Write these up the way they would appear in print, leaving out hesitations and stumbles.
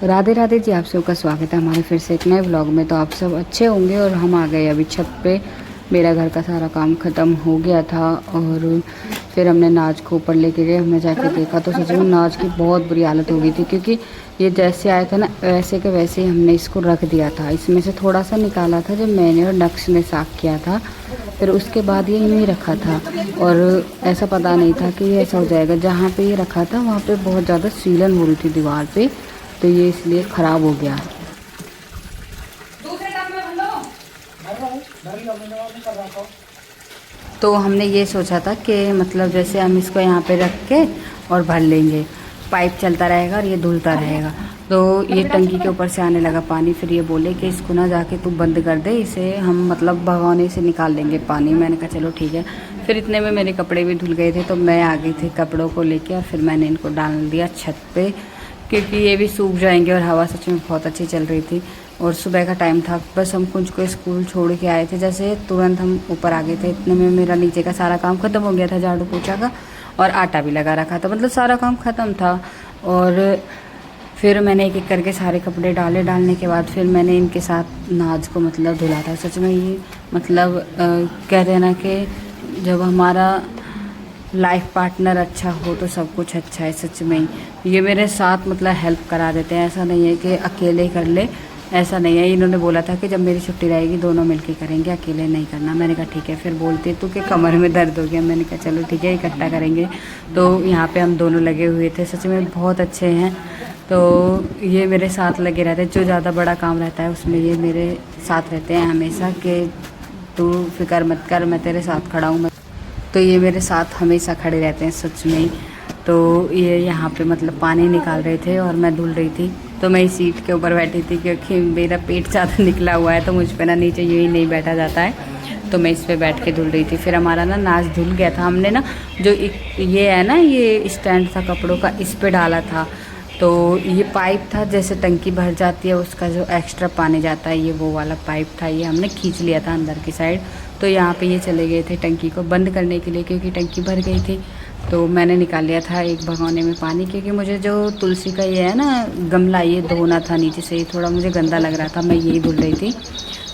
राधे राधे जी, आप सबका स्वागत है हमारे फिर से एक नए व्लॉग में। तो आप सब अच्छे होंगे। और हम आ गए अभी छत पे। मेरा घर का सारा काम ख़त्म हो गया था और फिर हमने नाज को ऊपर लेके गए। हमने जाके देखा तो सच में नाज की बहुत बुरी हालत हो गई थी, क्योंकि ये जैसे आया था ना वैसे के वैसे ही हमने इसको रख दिया था। इसमें से थोड़ा सा निकाला था जब मैंने और नक्श ने साफ़ किया था, फिर उसके बाद ये यूँ ही रखा था। और ऐसा पता नहीं था कि ये ऐसा हो जाएगा। जहाँ पे ये रखा था वहाँ पे बहुत ज़्यादा सीलन हो रही थी दीवार पे, तो ये इसलिए ख़राब हो गया। तो हमने ये सोचा था कि मतलब जैसे हम इसको यहाँ पे रख के और भर लेंगे, पाइप चलता रहेगा और ये धुलता रहेगा। तो ये टंकी के ऊपर से आने लगा पानी। फिर ये बोले कि इसको ना जाके तू बंद कर दे, इसे हम मतलब भगोने से निकाल लेंगे पानी। मैंने कहा चलो ठीक है। फिर इतने में मेरे कपड़े भी धुल गए थे, तो मैं आ गई थी कपड़ों को लेके और फिर मैंने इनको डाल दिया छत पे, क्योंकि ये भी सूख जाएंगे। और हवा सच में बहुत अच्छी चल रही थी और सुबह का टाइम था। बस हम कुछ को स्कूल छोड़ के आए थे, जैसे तुरंत हम ऊपर आ गए थे। इतने में मेरा नीचे का सारा काम ख़त्म हो गया था, झाड़ू पोछा का, और आटा भी लगा रखा था। मतलब सारा काम ख़त्म था। और फिर मैंने एक एक करके सारे कपड़े डाले। डालने के बाद फिर मैंने इनके साथ नाज को मतलब धुला था। सच में ये मतलब कहते हैं ना कि जब हमारा लाइफ पार्टनर अच्छा हो तो सब कुछ अच्छा है। सच में ये मेरे साथ मतलब हेल्प करा देते हैं। ऐसा नहीं है कि अकेले कर ले, ऐसा नहीं है। इन्होंने बोला था कि जब मेरी छुट्टी रहेगी दोनों मिलके करेंगे, अकेले नहीं करना। मैंने कहा ठीक है। फिर बोलते तू कि कमर में दर्द हो गया। मैंने कहा चलो ठीक है, इकट्ठा करेंगे। तो यहाँ पे हम दोनों लगे हुए थे। सच में बहुत अच्छे हैं। तो ये मेरे साथ लगे रहते हैं। जो ज़्यादा बड़ा काम रहता है उसमें ये मेरे साथ रहते हैं हमेशा, कि तू फिक्र मत कर, मैं तेरे साथ खड़ा हूँ। तो ये मेरे साथ हमेशा खड़े रहते हैं सच में ही। तो ये यहाँ पे मतलब पानी निकाल रहे थे और मैं धुल रही थी। तो मैं इस सीट के ऊपर बैठी थी, क्योंकि मेरा पेट ज़्यादा निकला हुआ है तो मुझ पर ना नीचे यूँ ही नहीं बैठा जाता है। तो मैं इस पे बैठ के धुल रही थी। फिर हमारा ना नाच धुल गया था। हमने ना जो ये है ना, ये स्टैंड था कपड़ों का, इस पे डाला था। तो ये पाइप था, जैसे टंकी भर जाती है उसका जो एक्स्ट्रा पानी जाता है, ये वो वाला पाइप था। ये हमने खींच लिया था अंदर की साइड। तो यहाँ पे ये चले गए थे टंकी को बंद करने के लिए, क्योंकि टंकी भर गई थी। तो मैंने निकाल लिया था एक भगोने में पानी, क्योंकि मुझे जो तुलसी का ये है ना गमला, ये धोना था नीचे से। थोड़ा मुझे गंदा लग रहा था, मैं यही धुल रही थी।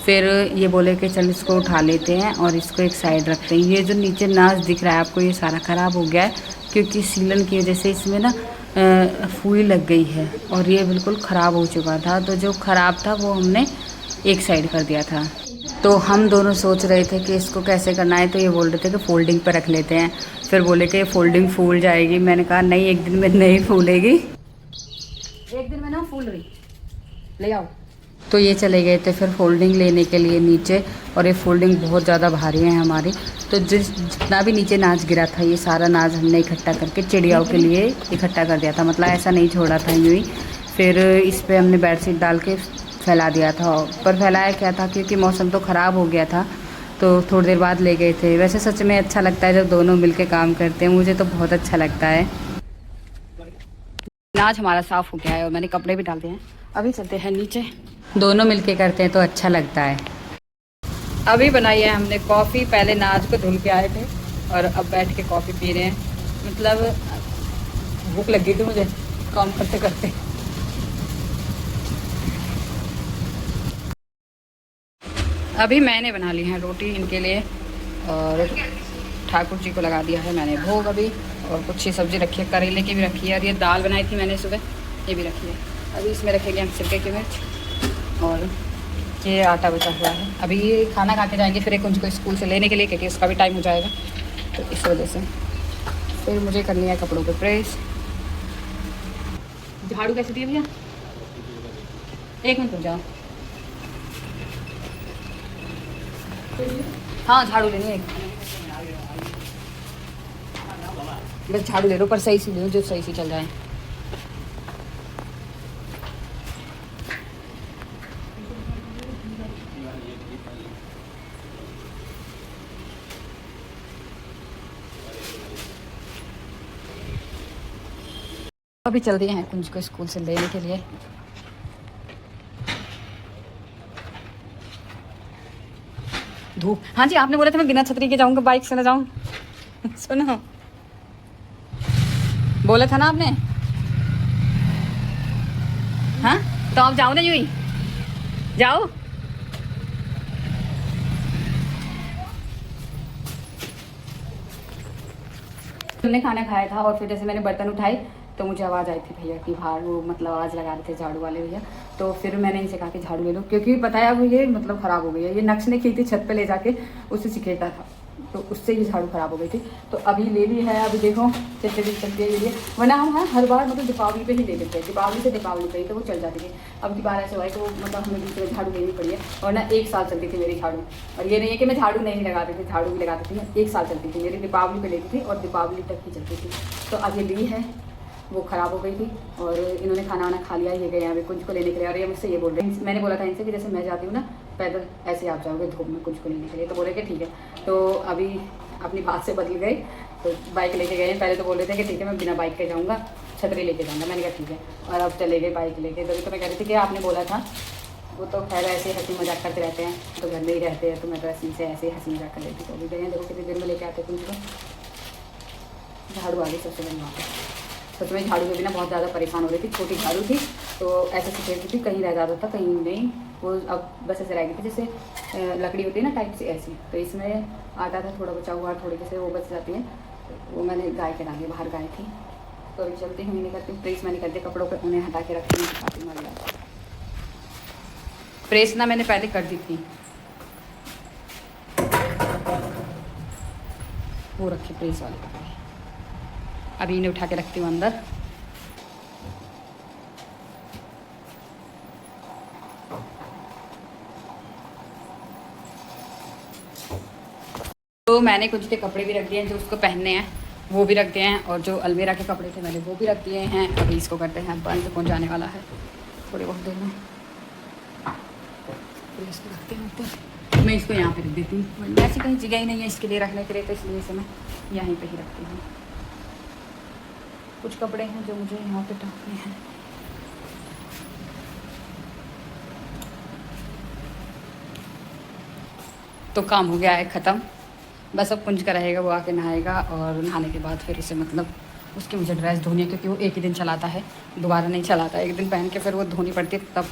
फिर ये बोले कि चल इसको उठा लेते हैं और इसको एक साइड रखते हैं। ये जो नीचे नाच दिख रहा है आपको, ये सारा ख़राब हो गया है, क्योंकि सीलन की वजह से इसमें ना फूई लग गई है और ये बिल्कुल ख़राब हो चुका था। तो जो ख़राब था वो हमने एक साइड कर दिया था। तो हम दोनों सोच रहे थे कि इसको कैसे करना है। तो ये बोल रहे थे कि फोल्डिंग पर रख लेते हैं। फिर बोले कि फोल्डिंग फूल जाएगी। मैंने कहा नहीं, एक दिन में नहीं फूलेगी, एक दिन में ना फूल रही, ले आओ। तो ये चले गए थे फिर फोल्डिंग लेने के लिए नीचे। और ये फोल्डिंग बहुत ज़्यादा भारी है हमारी। तो जितना भी नीचे नाच गिरा था, ये सारा नाच हमने इकट्ठा करके चिड़ियाओं के लिए इकट्ठा कर दिया था। मतलब ऐसा नहीं छोड़ा था यूँ ही। फिर इस पर हमने बेडशीट डाल के फैला दिया था। पर फैलाया क्या था, क्योंकि मौसम तो ख़राब हो गया था, तो थोड़ी देर बाद ले गए थे। वैसे सच में अच्छा लगता है जब दोनों मिलके काम करते हैं, मुझे तो बहुत अच्छा लगता है। नाच हमारा साफ़ हो गया है और मैंने कपड़े भी डाल दिए हैं। अभी चलते हैं नीचे, दोनों मिलके करते हैं तो अच्छा लगता है। अभी बनाई है हमने कॉफ़ी। पहले नाच को धुल के आए थे और अब बैठ के कॉफ़ी पी रहे हैं। मतलब भूख लग गई थी मुझे काम करते करते। अभी मैंने बना ली है रोटी इनके लिए, और ठाकुर जी को लगा दिया है मैंने भोग अभी। और कुछ ही सब्ज़ी रखी है, करेले की भी रखी है, और ये दाल बनाई थी मैंने सुबह, ये भी रखी है। अभी इसमें रखेंगे हम सिरके की मिर्च, और ये आटा बचा हुआ है। अभी ये खाना खा के जाएंगे फिर एक उनको स्कूल से लेने के लिए, क्योंकि उसका भी टाइम हो जाएगा। तो इस वजह से फिर मुझे करनी है कपड़ों पे प्रेस। झाड़ू कैसे दिए भैया? एक मिनट रुक जाओ। हाँ झाड़ू लेनी है एक, बस झाड़ू ले लो, पर सही से लो जो सही से चल जाए। अभी चल दिए हैं कुंज को स्कूल से लेने के लिए। धूप, हाँ जी आपने बोला था मैं बिना छतरी के जाऊंगा, बाइक से ना जाऊं। सुनो, बोला था ना आपने। हाँ तो आप जाओ ना यूँ जाओ। हमने खाना खाया था और फिर जैसे मैंने बर्तन उठाए तो मुझे आवाज़ आई थी भैया की बाहर, वो मतलब आवाज़ लगा रहे थे झाड़ू वाले भैया। तो फिर मैंने इनसे कहा कि झाड़ू ले लो, क्योंकि बताया वो ये मतलब ख़राब हो गई है। ये नक्श ने की थी छत पे ले जाके उससे सिकेटा था, तो उससे ये झाड़ू ख़राब हो गई थी। तो अभी ले ली है, अभी देखो कैसे भी चलती है ये। वरना हम हर बार मतलब दीपावली पे ही ले लेते हैं, दीपावली से दीपावली पे ही तो वो चल जाती है। अब की बार ऐसे हुआ है तो मतलब हमें बीच में झाड़ू लेनी पड़ी है, वरना 1 साल चलती थी मेरी झाड़ू। और ये नहीं है कि मैं झाड़ू नहीं लगाती थी, झाड़ू भी लगाती थी मैं, 1 साल चलती थी मेरी, दीपावली पे लेती थी और दीपावली तक ही चलती थी। तो अब ये ली है, वो ख़राब हो गई थी और इन्होंने खाना वाना खा लिया। ये गए अभी कुंज को लेने के लिए और ये मुझसे ये बोल रहे हैं, मैंने बोला था इनसे कि जैसे मैं जाती हूँ ना पैदल, ऐसे आप जाओगे धूप में कुंज को लेने के लिए। तो बोले कि ठीक है। तो अभी अपनी बात से बदल गए, तो बाइक लेके गए। पहले तो बोल रहे थे कि ठीक है मैं बिना बाइक के जाऊँगा, छतरी लेके जाऊँगा। मैंने कहा ठीक है, और अब चले गए बाइक लेके। तभी तो मैं कह रही थी कि आपने बोला था, वो तो खैर ऐसे हंसी मजाक करते रहते हैं, तो घर में ही रहते हैं, तो मैं तो ऐसे हंसी मजाक कर लेती। तो अभी गए देखो कितनी देर में लेके आते कुंज को। झाड़ू आ गई सबसे बड़ी बात है, सच में झाड़ू के बिना बहुत ज़्यादा परेशान हो रही थी। छोटी झाड़ू थी तो ऐसे सिखेती थी, कहीं रह जाता था कहीं नहीं, वो अब बस ऐसे रह गई थी जैसे लकड़ी होती है ना टाइप से, ऐसी। तो इसमें आटा था थोड़ा बचा हुआ, थोड़ी जैसे वो बच जाती है, तो वो मैंने गाय के डाली, बाहर गाय थी। तो अभी चलती हूँ, नहीं करती हूँ प्रेस, मैंने कर दिया कपड़ों को, उन्हें हटा के रखती हूँ, दिखाती हूँ। प्रेस ना मैंने पहले कर दी थी, वो रखी प्रेस वाले कपड़े, अभी इन्हें उठा के रखती हूँ अंदर। तो मैंने कुछ के कपड़े भी रख दिए हैं जो उसको पहनने हैं, वो भी रख दिए हैं, और जो अलमीरा के कपड़े थे मैंने वो भी रख दिए हैं। अभी इसको करते हैं बंद, कौन जाने वाला है थोड़ी बहुत देर में। तो इसको रखते हैं ऊपर, मैं इसको यहाँ पे रख देती हूँ, ऐसी कहीं जगह ही नहीं है इसके लिए रखने के लिए, तो इसलिए इसे मैं यहीं पे ही रखती हूँ। कुछ कपड़े हैं जो मुझे यहाँ पे टांगने हैं। तो काम हो गया है ख़त्म, बस अब कुंज का रहेगा, वो आके नहाएगा और नहाने के बाद फिर इसे मतलब उसकी मुझे ड्रेस धोनी है, क्योंकि वो एक ही दिन चलाता है, दोबारा नहीं चलाता। एक दिन पहन के फिर वो धोनी पड़ती है, तब